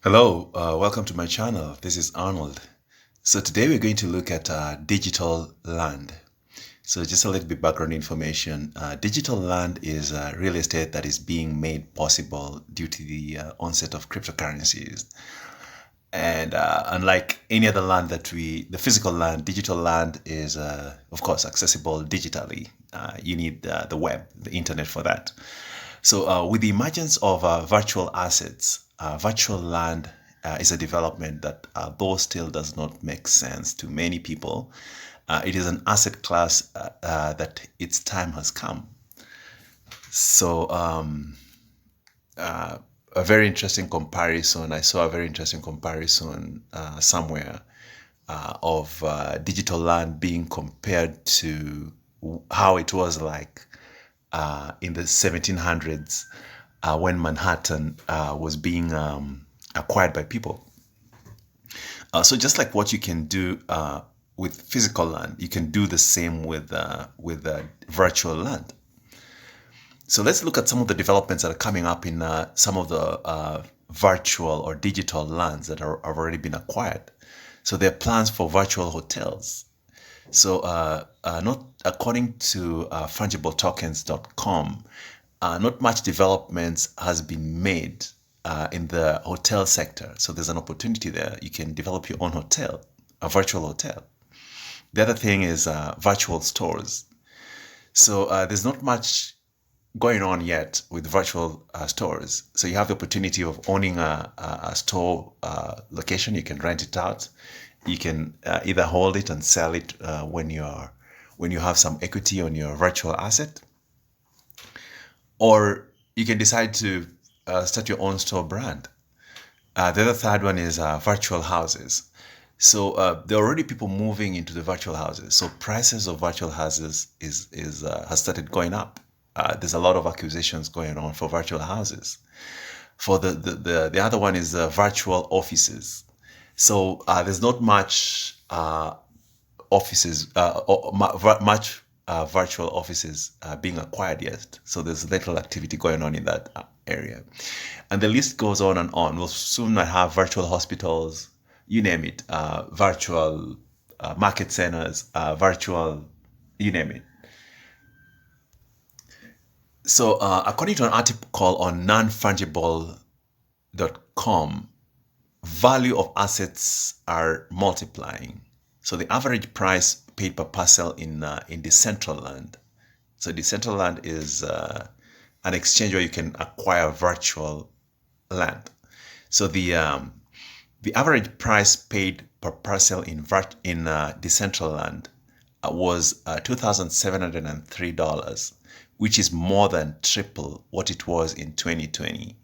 Hello, welcome to my channel. This is Arnold. So today we're going to look at digital land. So just a little bit background information. Digital land is real estate that is being made possible due to the onset of cryptocurrencies. And unlike any other land the physical land, digital land is, of course, accessible digitally. You need the web, the internet for that. So with the emergence of virtual assets, virtual land is a development that, though still does not make sense to many people, it is an asset class that its time has come. So a very interesting comparison. I saw a very interesting comparison somewhere of digital land being compared to how it was like in the 1700s when Manhattan was being acquired by people. So just like what you can do with physical land, you can do the same with virtual land. So let's look at some of the developments that are coming up in some of the virtual or digital lands that have already been acquired. So there are plans for virtual hotels. So not according to fungible-tokens.com, not much developments has been made in the hotel sector. So there's an opportunity there. You can develop your own hotel, a virtual hotel. The other thing is virtual stores. So there's not much going on yet with virtual stores. So you have the opportunity of owning a store location. You can rent it out. You can either hold it and sell it when you have some equity on your virtual asset, or you can decide to start your own store brand. The other third one is virtual houses. So there are already people moving into the virtual houses. So prices of virtual houses has started going up. There's a lot of acquisitions going on for virtual houses. For the other one is virtual offices. So there's not much offices, much virtual offices being acquired yet. So there's little activity going on in that area. And the list goes on and on. We'll soon have virtual hospitals, you name it, virtual market centers, virtual, you name it. So according to an article on nonfungible.com, value of assets are multiplying. So the average price paid per parcel in Decentraland. So Decentraland is an exchange where you can acquire virtual land. So the average price paid per parcel in Decentraland was $2,703, which is more than triple what it was in 2020.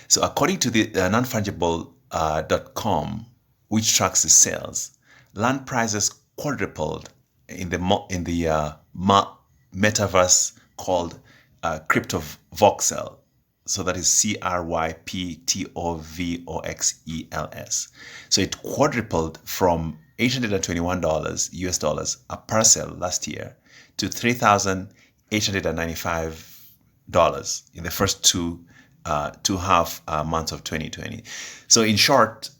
So according to the nonfungible.com, which tracks the sales, land prices quadrupled in the metaverse called CryptoVoxels. So that is CryptoVoxels. So it quadrupled from $821 US dollars a parcel last year to $3,895 in the first two half months of 2020. So in short,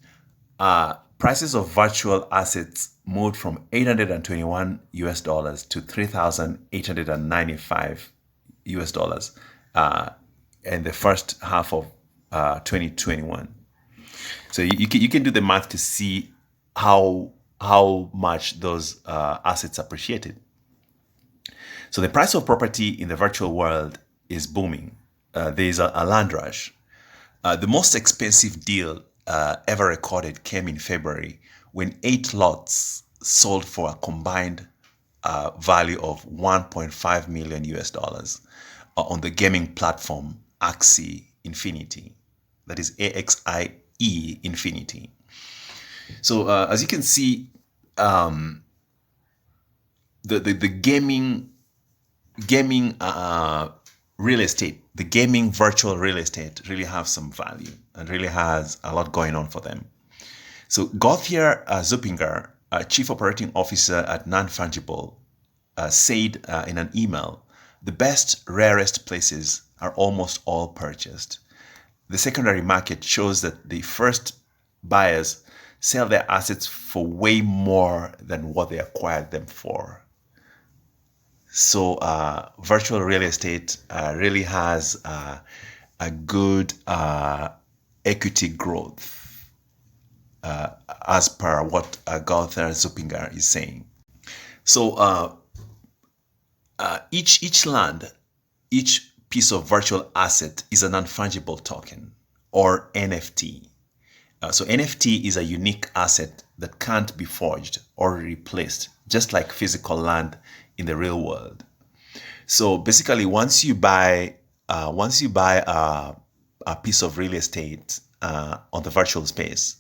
prices of virtual assets moved from 821 US dollars to 3,895 US dollars in the first half of 2021. So you can do the math to see how much those assets appreciated. So the price of property in the virtual world is booming. There's a land rush. The most expensive deal ever recorded came in February when 8 lots sold for a combined value of 1.5 million US dollars on the gaming platform Axie Infinity. That is AXIE Infinity. So as you can see, the gaming real estate, the gaming virtual real estate really have some value and really has a lot going on for them. So Gauthier Zuppinger, Chief Operating Officer at Non-Fungible, said in an email, the best, rarest places are almost all purchased. the secondary market shows that the first buyers sell their assets for way more than what they acquired them for. So virtual real estate really has a good equity growth as per what Gauthar Zuppinger is saying. So each land, each piece of virtual asset is a non-fungible token, or NFT. So NFT is a unique asset that can't be forged or replaced, just like physical land in the real world. So basically, once you buy a piece of real estate on the virtual space,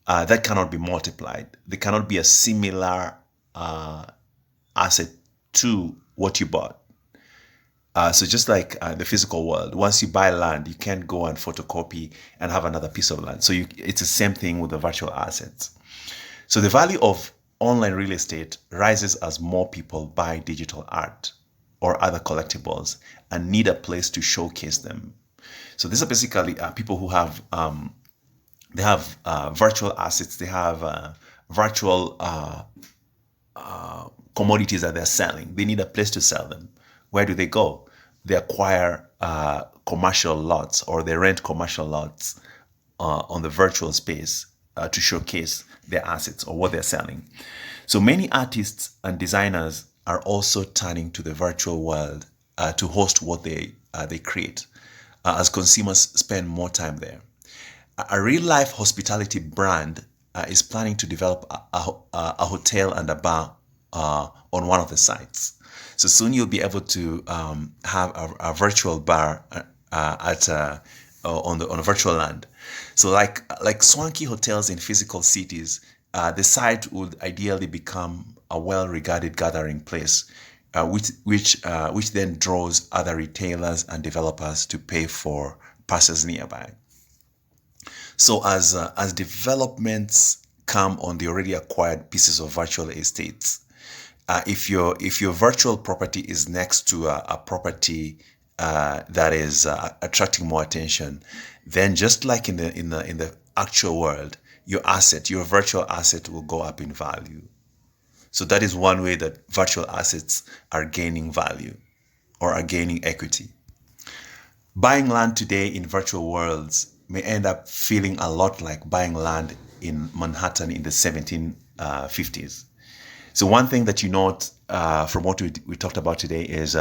that cannot be multiplied. There cannot be a similar asset to what you bought. So just like the physical world, once you buy land, you can't go and photocopy and have another piece of land. So it's the same thing with the virtual assets. So the value of online real estate rises as more people buy digital art or other collectibles and need a place to showcase them. So these are basically people who have virtual assets. They have virtual commodities that they're selling. They need a place to sell them. Where do they go? They acquire commercial lots, or they rent commercial lots on the virtual space to showcase their assets or what they're selling. So many artists and designers are also turning to the virtual world to host what they create, as consumers spend more time there. A real-life hospitality brand is planning to develop a hotel and a bar on one of the sites. So soon you'll be able to have a virtual bar on a virtual land. So like swanky hotels in physical cities, the site would ideally become a well-regarded gathering place, which then draws other retailers and developers to pay for passes nearby. So as developments come on the already acquired pieces of virtual estates, if your virtual property is next to a property that is attracting more attention, then just like in the actual world, your virtual asset will go up in value. So that is one way that virtual assets are gaining value or are gaining equity. Buying land today in virtual worlds may end up feeling a lot like buying land in Manhattan in the 1750s. So one thing that you note from what we talked about today is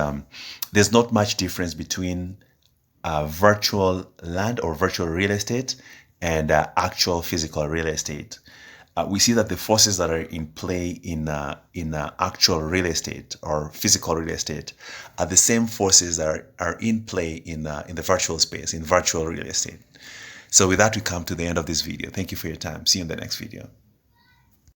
there's not much difference between virtual land or virtual real estate and actual physical real estate. We see that the forces that are in play in actual real estate or physical real estate are the same forces that are in play in the virtual space, in virtual real estate. So with that, we come to the end of this video. Thank you for your time. See you in the next video.